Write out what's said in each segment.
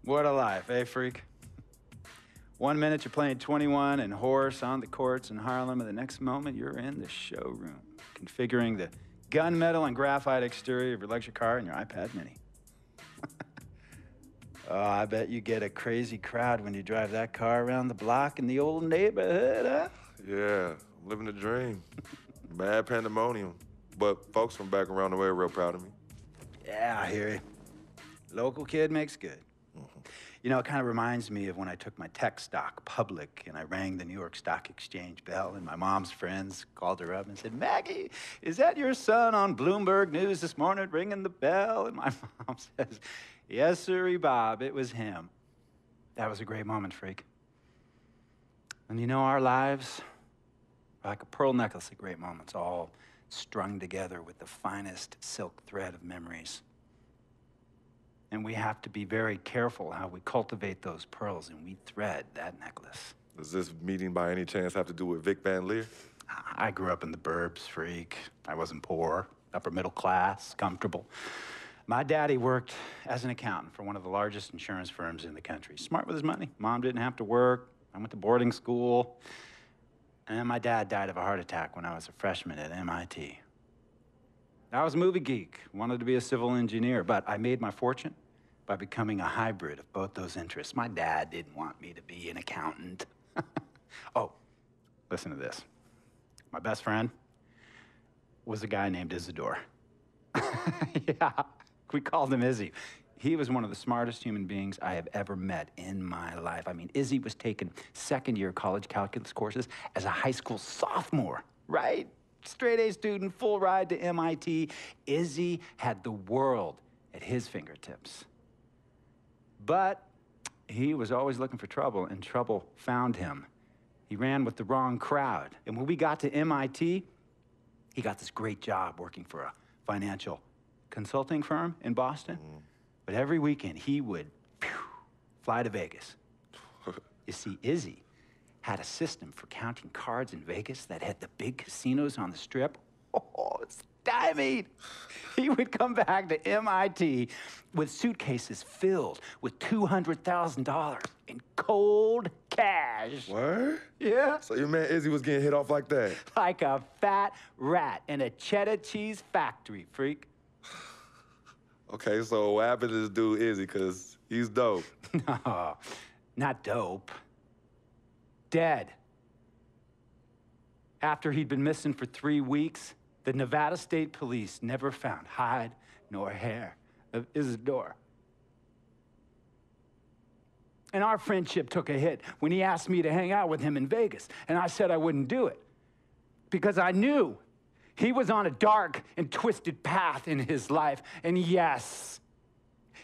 What a life, eh, freak? 1 minute you're playing 21 and horse on the courts in Harlem, and the next moment you're in the showroom, configuring the gunmetal and graphite exterior of your luxury car and your iPad mini. Oh, I bet you get a crazy crowd when you drive that car around the block in the old neighborhood, huh? Yeah, I'm living the dream. Mad pandemonium. But folks from back around the way are real proud of me. Yeah, I hear you. Local kid makes good. You know, it kind of reminds me of when I took my tech stock public and I rang the New York Stock Exchange bell and my mom's friends called her up and said, "Maggie, is that your son on Bloomberg News this morning ringing the bell?" And my mom says, "Yes, sirree, Bob, it was him." That was a great moment, freak. And you know, our lives are like a pearl necklace of great moments, all strung together with the finest silk thread of memories. And we have to be very careful how we cultivate those pearls and we thread that necklace. Does this meeting by any chance have to do with Vic Van Leer? I grew up in the burbs, freak. I wasn't poor, upper middle class, comfortable. My daddy worked as an accountant for one of the largest insurance firms in the country. Smart with his money. Mom didn't have to work. I went to boarding school. And my dad died of a heart attack when I was a freshman at MIT. I was a movie geek, wanted to be a civil engineer, but I made my fortune by becoming a hybrid of both those interests. My dad didn't want me to be an accountant. Oh, listen to this. My best friend was a guy named Isidore. Yeah, we called him Izzy. He was one of the smartest human beings I have ever met in my life. I mean, Izzy was taking second-year college calculus courses as a high school sophomore, right? Straight-A student, full ride to MIT. Izzy had the world at his fingertips. But he was always looking for trouble, and trouble found him. He ran with the wrong crowd. And when we got to MIT, he got this great job working for a financial consulting firm in Boston. But every weekend, he would fly to Vegas. You see, Izzy had a system for counting cards in Vegas that had the big casinos on the Strip. Oh, it's stymied. He would come back to MIT with suitcases filled with $200,000 in cold cash. What? Yeah. So your man Izzy was getting hit off like that? Like a fat rat in a cheddar cheese factory, freak. Okay, so what happened to this dude Izzy, because he's dope? No, not dope. Dead. After he'd been missing for 3 weeks, the Nevada State Police never found hide nor hair of Isidore. And our friendship took a hit when he asked me to hang out with him in Vegas, and I said I wouldn't do it because I knew he was on a dark and twisted path in his life. And yes,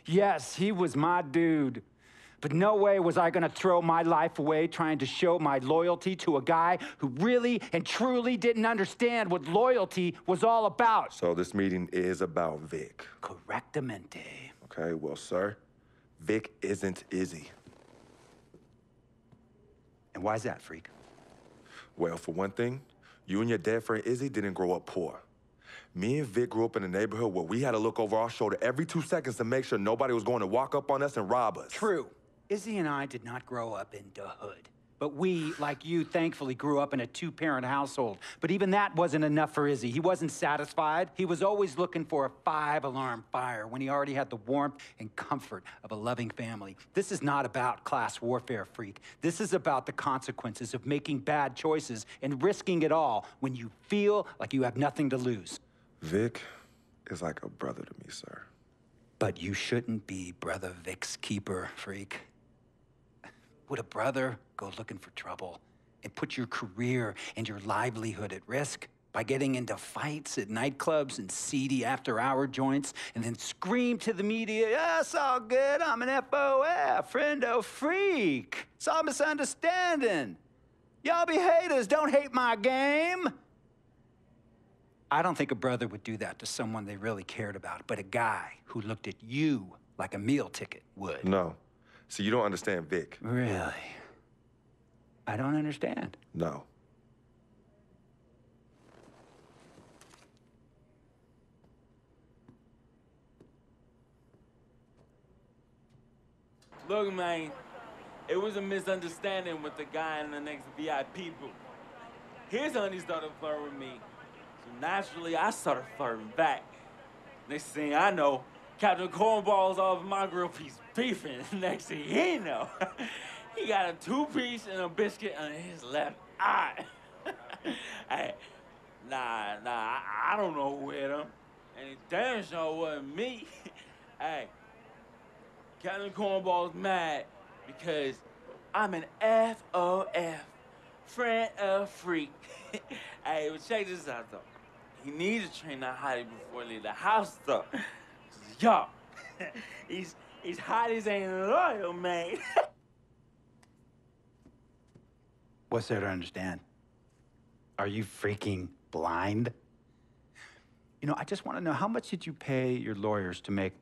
he was my dude. But no way was I gonna throw my life away trying to show my loyalty to a guy who really and truly didn't understand what loyalty was all about. So this meeting is about Vic. Correctamente. Okay, well, sir, Vic isn't Izzy. And why's that, freak? Well, for one thing, you and your dead friend Izzy didn't grow up poor. Me and Vic grew up in a neighborhood where we had to look over our shoulder every 2 seconds to make sure nobody was going to walk up on us and rob us. True. Izzy and I did not grow up in the hood. But we, like you, thankfully grew up in a 2-parent household. But even that wasn't enough for Izzy. He wasn't satisfied. He was always looking for a 5-alarm fire when he already had the warmth and comfort of a loving family. This is not about class warfare, freak. This is about the consequences of making bad choices and risking it all when you feel like you have nothing to lose. Vic is like a brother to me, sir. But you shouldn't be Brother Vic's keeper, freak. Would a brother go looking for trouble and put your career and your livelihood at risk by getting into fights at nightclubs and seedy after-hour joints and then scream to the media, "Yeah, it's all good, I'm an FOF, friendo freak. It's all misunderstanding. Y'all be haters, don't hate my game." I don't think a brother would do that to someone they really cared about, but a guy who looked at you like a meal ticket would. No. So you don't understand Vic. Really? I don't understand. No. Look, man, it was a misunderstanding with the guy in the next VIP booth. His honey started flirting with me, so naturally I started flirting back. Next thing I know, Captain Cornball's all over my grill piece beefing. Next thing he know, he got a 2-piece and a biscuit on his left eye. Hey, I don't know who hit him. And it damn sure wasn't me. Hey, Captain Cornball's mad because I'm an FOF, friend of freak. Hey, but check this out, though. He needs to train that hottie before he leave the house, though. Yo, he's hotties ain't loyal, man. What's there to understand? Are you freaking blind? You know, I just want to know, how much did you pay your lawyers to make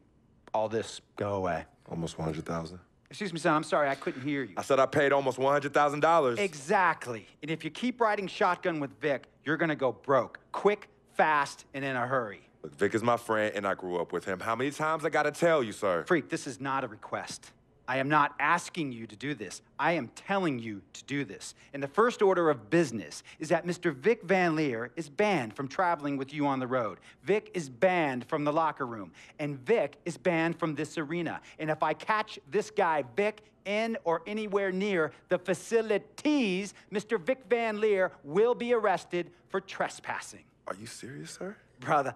all this go away? Almost 100,000. Excuse me, son, I'm sorry, I couldn't hear you. I said I paid almost $100,000. Exactly. And if you keep riding shotgun with Vic, you're gonna go broke. Quick, fast, and in a hurry. Look, Vic is my friend, and I grew up with him. How many times I gotta tell you, sir? Freak, this is not a request. I am not asking you to do this. I am telling you to do this. And the first order of business is that Mr. Vic Van Leer is banned from traveling with you on the road. Vic is banned from the locker room. And Vic is banned from this arena. And if I catch this guy, Vic, in or anywhere near the facilities, Mr. Vic Van Leer will be arrested for trespassing. Are you serious, sir? Brother,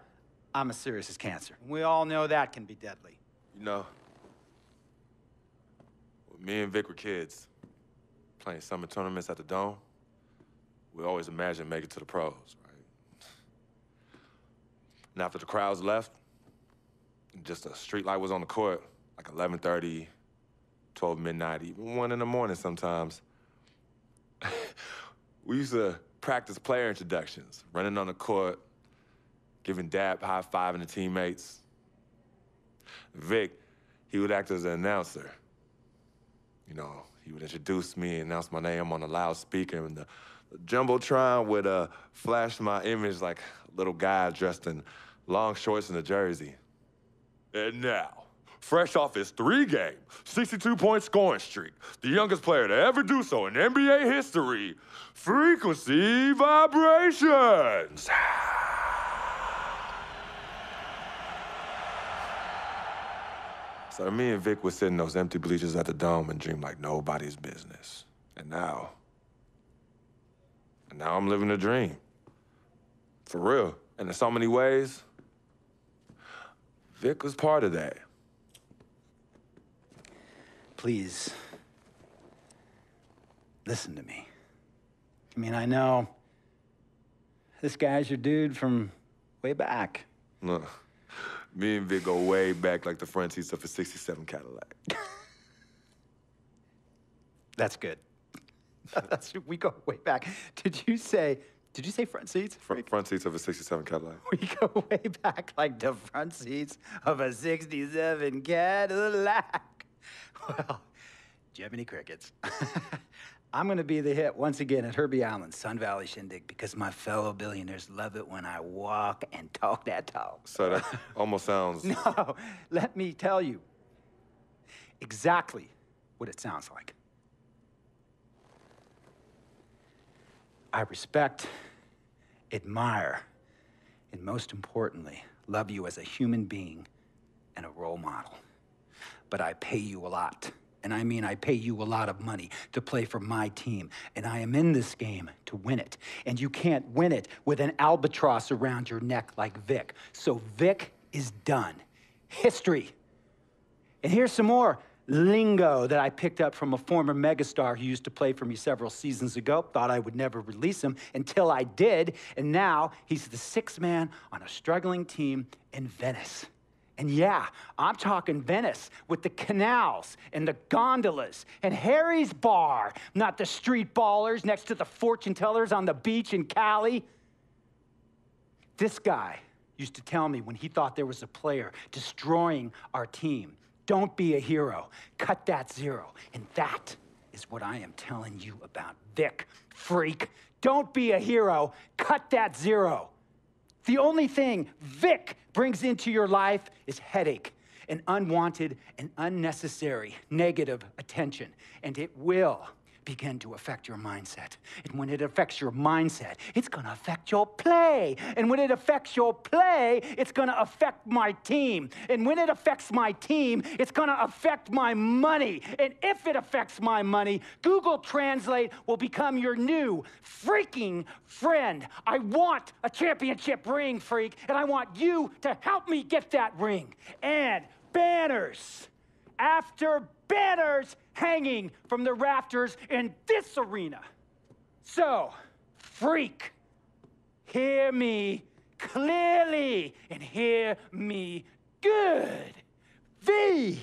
I'm as serious as cancer. We all know that can be deadly. You know, when me and Vic were kids, playing summer tournaments at the Dome, we always imagined making it to the pros, right? And after the crowds left, just a street light was on the court, like 11:30, 12 midnight, even 1 in the morning sometimes. We used to practice player introductions, running on the court, giving dap, high-fiving the teammates. Vic, he would act as an announcer. You know, he would introduce me and announce my name on a loudspeaker, and the Jumbotron would flash my image like a little guy dressed in long shorts and a jersey. And now, fresh off his 3-game, 62-point scoring streak, the youngest player to ever do so in NBA history, Frequency Vibrations. So me and Vic would sit in those empty bleachers at the Dome and dream like nobody's business. And now I'm living a dream. For real. And in so many ways, Vic was part of that. Please, listen to me. I mean, I know this guy's your dude from way back. Look, me and Vic go way back like the front seats of a 67 Cadillac. That's good. We go way back. Did you say front seats? Front seats of a 67 Cadillac. We go way back like the front seats of a 67 Cadillac. Well, do you have any crickets? I'm gonna be the hit once again at Herbie Allen's Sun Valley Shindig because my fellow billionaires love it when I walk and talk that talk. So that almost sounds... No, let me tell you exactly what it sounds like. I respect, admire, and most importantly, love you as a human being and a role model. But I pay you a lot. And I mean, I pay you a lot of money to play for my team. And I am in this game to win it. And you can't win it with an albatross around your neck like Vic. So Vic is done. History. And here's some more lingo that I picked up from a former megastar who used to play for me several seasons ago. Thought I would never release him until I did. And now he's the 6th man on a struggling team in Venice. And yeah, I'm talking Venice with the canals and the gondolas and Harry's Bar, not the street ballers next to the fortune tellers on the beach in Cali. This guy used to tell me when he thought there was a player destroying our team, don't be a hero, cut that zero. And that is what I am telling you about Vic, freak. Don't be a hero, cut that zero. The only thing Vic brings into your life is headache and unwanted and unnecessary negative attention, and it will begin to affect your mindset. And when it affects your mindset, it's gonna affect your play. And when it affects your play, it's gonna affect my team. And when it affects my team, it's gonna affect my money. And if it affects my money, Google Translate will become your new freaking friend. I want a championship ring, freak, and I want you to help me get that ring. And banners after banners hanging from the rafters in this arena. So, freak, hear me clearly and hear me good. V,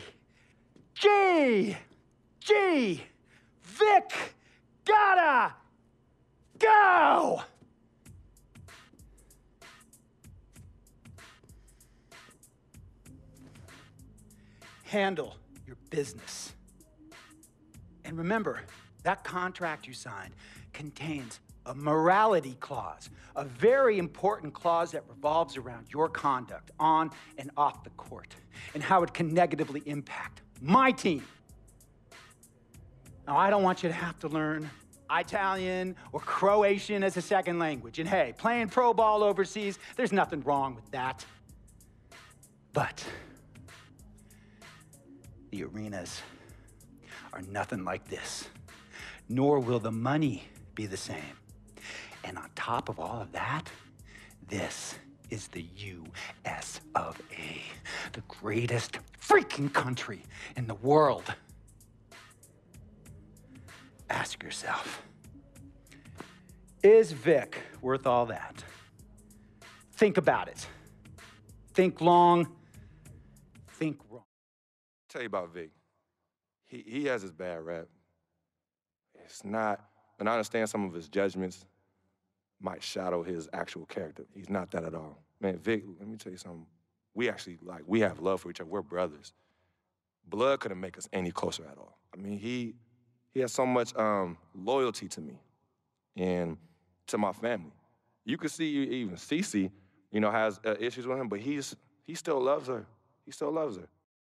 G, Vic, gotta go! Handle your business. And remember, that contract you signed contains a morality clause, a very important clause that revolves around your conduct on and off the court, and how it can negatively impact my team. Now, I don't want you to have to learn Italian or Croatian as a second language. And hey, playing pro ball overseas, there's nothing wrong with that. But the arenas are nothing like this, nor will the money be the same. And on top of all of that, this is the US of A, the greatest freaking country in the world. Ask yourself, is Vic worth all that? Think about it. Think long, think wrong. Tell you about Vic. He has his bad rap. It's not, and I understand some of his judgments might shadow his actual character. He's not that at all. Man, Vic, let me tell you something. We actually, we have love for each other. We're brothers. Blood couldn't make us any closer at all. I mean, he has so much loyalty to me and to my family. You could see even Cece, has issues with him, but he still loves her. He still loves her.